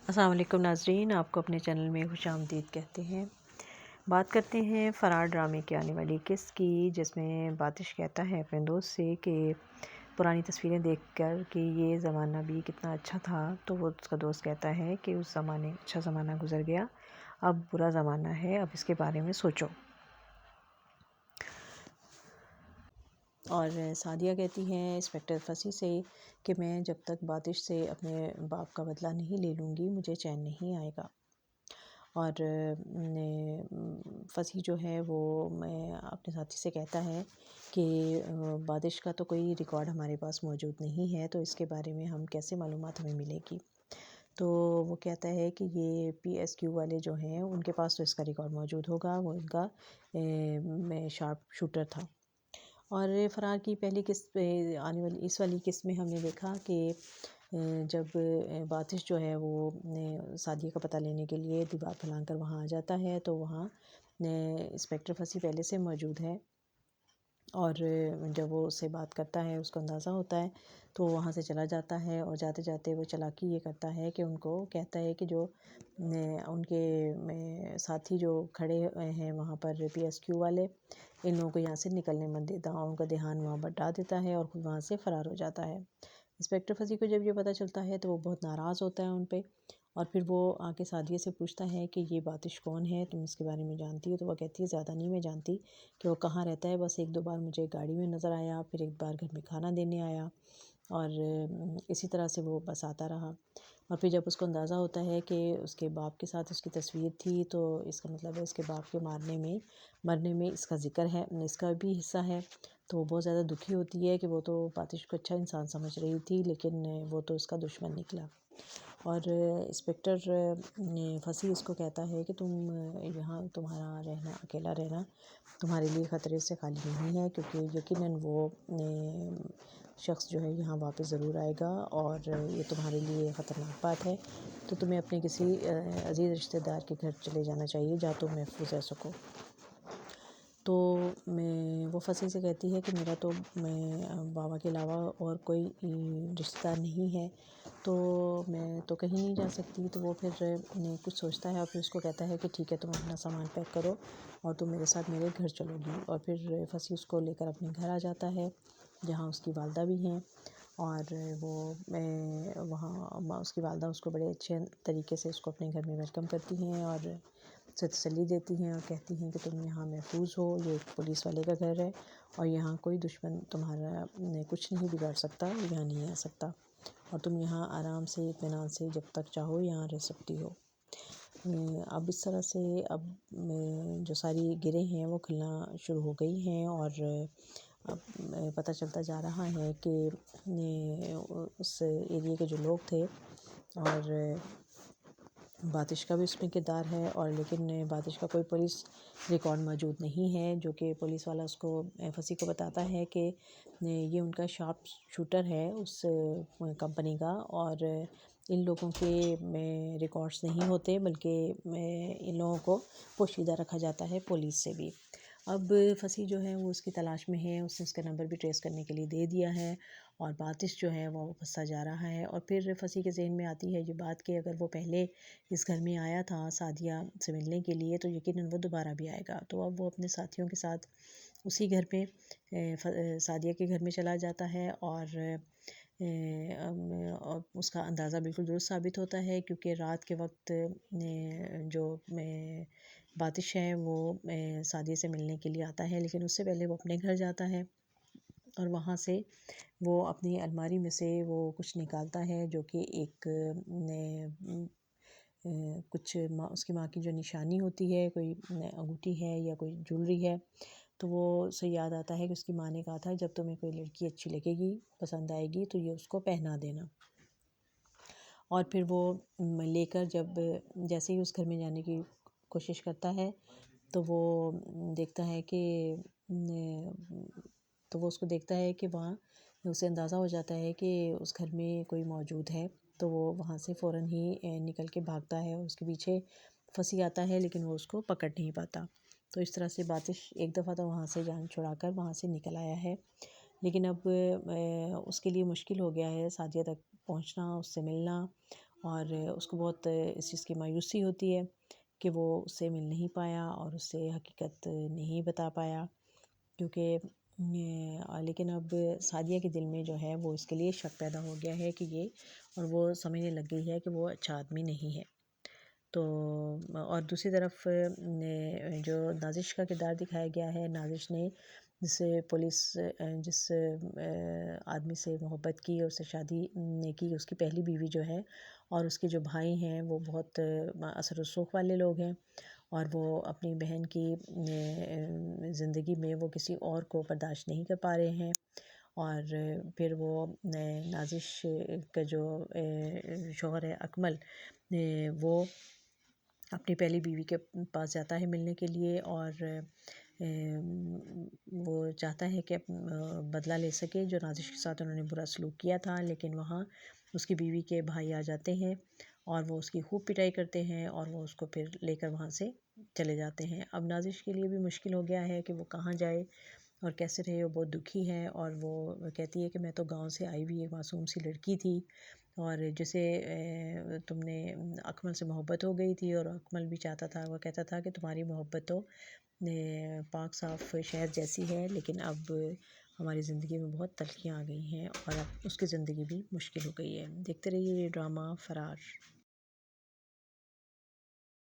السلام علیکم ناظرین، آپ کو اپنے چینل میں خوش آمدید کہتے ہیں۔ بات کرتے ہیں فرار ڈرامے کی آنے والی قسط کی، جس میں باتش کہتا ہے اپنے دوست سے کہ پرانی تصویریں دیکھ کر کہ یہ زمانہ بھی کتنا اچھا تھا، تو وہ اس کا دوست کہتا ہے کہ اس زمانے اچھا زمانہ گزر گیا، اب برا زمانہ ہے، اب اس کے بارے میں سوچو۔ اور سعدیہ کہتی ہے انسپکٹر فصیح سے کہ میں جب تک باتش سے اپنے باپ کا بدلہ نہیں لے لوں گی مجھے چین نہیں آئے گا۔ اور فصیح جو ہے وہ اپنے ساتھی سے کہتا ہے کہ باتش کا تو کوئی ریکارڈ ہمارے پاس موجود نہیں ہے، تو اس کے بارے میں ہم کیسے معلومات ہمیں ملے گی؟ تو وہ کہتا ہے کہ یہ PSQ والے جو ہیں ان کے پاس تو اس کا ریکارڈ موجود ہوگا، وہ ان کا شارپ شوٹر تھا۔ اور فرار کی پہلی قسط پہ آنے والی اس والی قسط میں ہم نے دیکھا کہ جب باتش جو ہے وہ سعدیہ کا پتہ لینے کے لیے دیوار پھلانگ کر وہاں آ جاتا ہے، تو وہاں انسپکٹر فصیح پہلے سے موجود ہے، اور جب وہ اس سے بات کرتا ہے اس کو اندازہ ہوتا ہے تو وہ وہاں سے چلا جاتا ہے، اور جاتے جاتے وہ چالاکی یہ کرتا ہے کہ ان کو کہتا ہے کہ جو ان کے ساتھی جو کھڑے ہیں وہاں پر PSQ والے، ان لوگوں کو یہاں سے نکلنے مت دیتا، اور ان کا دھیان وہاں بٹا دیتا ہے اور خود وہاں سے فرار ہو جاتا ہے۔ انسپکٹر فصیح کو جب یہ پتہ چلتا ہے تو وہ بہت ناراض ہوتا ہے ان پہ، اور پھر وہ آ کے سعدیہ سے پوچھتا ہے کہ یہ باتش کون ہے، تم اس کے بارے میں جانتی ہو؟ تو وہ کہتی ہے زیادہ نہیں میں جانتی کہ وہ کہاں رہتا ہے، بس ایک دو بار مجھے گاڑی میں نظر آیا، پھر ایک بار گھر میں کھانا دینے آیا، اور اسی طرح سے وہ بس آتا رہا۔ اور پھر جب اس کو اندازہ ہوتا ہے کہ اس کے باپ کے ساتھ اس کی تصویر تھی، تو اس کا مطلب ہے اس کے باپ کے مرنے میں اس کا ذکر ہے، اس کا بھی حصہ ہے، تو وہ بہت زیادہ دکھی ہوتی ہے کہ وہ تو باتش کو اچھا انسان سمجھ رہی تھی لیکن وہ تو اس کا دشمن نکلا۔ اور انسپکٹر فصیح اس کو کہتا ہے کہ تم یہاں تمہارا رہنا اکیلا رہنا تمہارے لیے خطرے سے خالی نہیں ہے، کیونکہ یقیناً وہ شخص جو ہے یہاں واپس ضرور آئے گا، اور یہ تمہارے لیے خطرناک بات ہے، تو تمہیں اپنے کسی عزیز رشتہ دار کے گھر چلے جانا چاہیے جہاں تم محفوظ رہ سکو۔ تو وہ فصیح سے کہتی ہے کہ میرا تو بابا کے علاوہ اور کوئی رشتہ دار نہیں ہے، تو میں تو کہیں نہیں جا سکتی۔ تو وہ پھر کچھ سوچتا ہے اور پھر اس کو کہتا ہے کہ ٹھیک ہے تم اپنا سامان پیک کرو اور تم میرے ساتھ میرے گھر چلو گی۔ اور پھر فصیح اس کو لے کر اپنے گھر آ جاتا ہے جہاں اس کی والدہ بھی ہیں، اور وہ وہاں اس کی والدہ اس کو بڑے اچھے طریقے سے اس کو اپنے گھر میں ویلکم کرتی ہیں اور اسے تسلی دیتی ہیں اور کہتی ہیں کہ تم یہاں محفوظ ہو، یہ ایک پولیس والے کا گھر ہے اور یہاں کوئی دشمن تمہارا کچھ نہیں بگاڑ سکتا، یہاں نہیں آ سکتا، اور تم یہاں آرام سے اطمینان سے جب تک چاہو یہاں رہ سکتی ہو۔ اب اس طرح سے اب جو ساری گرہیں ہیں وہ کھلنا شروع ہو گئی ہیں، اور اب پتہ چلتا جا رہا ہے کہ اس ایریے کے جو لوگ تھے، اور باتش کا بھی اس میں کردار ہے، اور لیکن باتش کا کوئی پولیس ریکارڈ موجود نہیں ہے، جو کہ پولیس والا اس کو فصیح کو بتاتا ہے کہ یہ ان کا شارپ شوٹر ہے اس کمپنی کا، اور ان لوگوں کے ریکارڈز نہیں ہوتے بلکہ ان لوگوں کو پوشیدہ رکھا جاتا ہے پولیس سے بھی۔ اب فصیح جو ہے وہ اس کی تلاش میں ہے، اس نے اس کا نمبر بھی ٹریس کرنے کے لیے دے دیا ہے، اور باتش جو ہے وہ پھنسا جا رہا ہے۔ اور پھر فصیح کے ذہن میں آتی ہے یہ بات کہ اگر وہ پہلے اس گھر میں آیا تھا سعدیہ سے ملنے کے لیے تو یقیناً وہ دوبارہ بھی آئے گا، تو اب وہ اپنے ساتھیوں کے ساتھ اسی گھر پہ سعدیہ کے گھر میں چلا جاتا ہے، اور اس کا اندازہ بالکل درست ثابت ہوتا ہے، کیونکہ رات کے وقت جو باتش ہے وہ سعدیہ سے ملنے کے لیے آتا ہے، لیکن اس سے پہلے وہ اپنے گھر جاتا ہے اور وہاں سے وہ اپنی الماری میں سے وہ کچھ نکالتا ہے جو کہ ایک کچھ اس کی ماں کی جو نشانی ہوتی ہے، کوئی انگوٹھی ہے یا کوئی جولری ہے، تو وہ اسے یاد آتا ہے کہ اس کی ماں نے کہا تھا جب تمہیں کوئی لڑکی اچھی لگے گی، پسند آئے گی تو یہ اس کو پہنا دینا۔ اور پھر وہ لے کر جیسے ہی اس گھر میں جانے کی کوشش کرتا ہے تو وہ دیکھتا ہے کہ اس کو دیکھتا ہے کہ وہاں اسے اندازہ ہو جاتا ہے کہ اس گھر میں کوئی موجود ہے، تو وہ وہاں سے فوراً ہی نکل کے بھاگتا ہے، اور اس کے پیچھے فصیح آتا ہے لیکن وہ اس کو پکڑ نہیں پاتا۔ تو اس طرح سے باتش ایک دفعہ تو وہاں سے جان چھڑا کر وہاں سے نکل آیا ہے، لیکن اب اس کے لیے مشکل ہو گیا ہے سعدیہ تک پہنچنا، اس سے ملنا، اور اس کو بہت اس چیز کی مایوسی ہوتی ہے کہ وہ اس سے مل نہیں پایا اور اس سے حقیقت نہیں بتا پایا، کیونکہ لیکن اب سعدیہ کے دل میں جو ہے وہ اس کے لیے شک پیدا ہو گیا ہے کہ یہ، اور وہ سمجھنے لگ گئی ہے کہ وہ اچھا آدمی نہیں ہے۔ تو اور دوسری طرف جو نازش کا کردار دکھایا گیا ہے، نازش نے جس آدمی سے محبت کی اور اس سے شادی نے کی، اس کی پہلی بیوی جو ہے، اور اس کے جو بھائی ہیں وہ بہت اثر و رسوخ والے لوگ ہیں، اور وہ اپنی بہن کی زندگی میں وہ کسی اور کو برداشت نہیں کر پا رہے ہیں، اور پھر وہ نازش کا جو شوہر ہے اکمل، وہ اپنی پہلی بیوی کے پاس جاتا ہے ملنے کے لیے، اور وہ چاہتا ہے کہ بدلہ لے سکے جو نازش کے ساتھ انہوں نے برا سلوک کیا تھا، لیکن وہاں اس کی بیوی کے بھائی آ جاتے ہیں اور وہ اس کی خوب پٹائی کرتے ہیں، اور وہ اس کو پھر لے کر وہاں سے چلے جاتے ہیں۔ اب نازش کے لیے بھی مشکل ہو گیا ہے کہ وہ کہاں جائے اور کیسے رہے، وہ بہت دکھی ہے، اور وہ کہتی ہے کہ میں تو گاؤں سے آئی ہوئی ایک معصوم سی لڑکی تھی، اور جسے تم نے اکمل سے محبت ہو گئی تھی، اور اکمل بھی چاہتا تھا، وہ کہتا تھا کہ تمہاری محبت تو پاک صاف شہد جیسی ہے، لیکن اب ہماری زندگی میں بہت تلخیاں آ گئی ہیں اور اب اس کی زندگی بھی مشکل ہو گئی ہے۔ دیکھتے رہیے یہ ڈرامہ فرار۔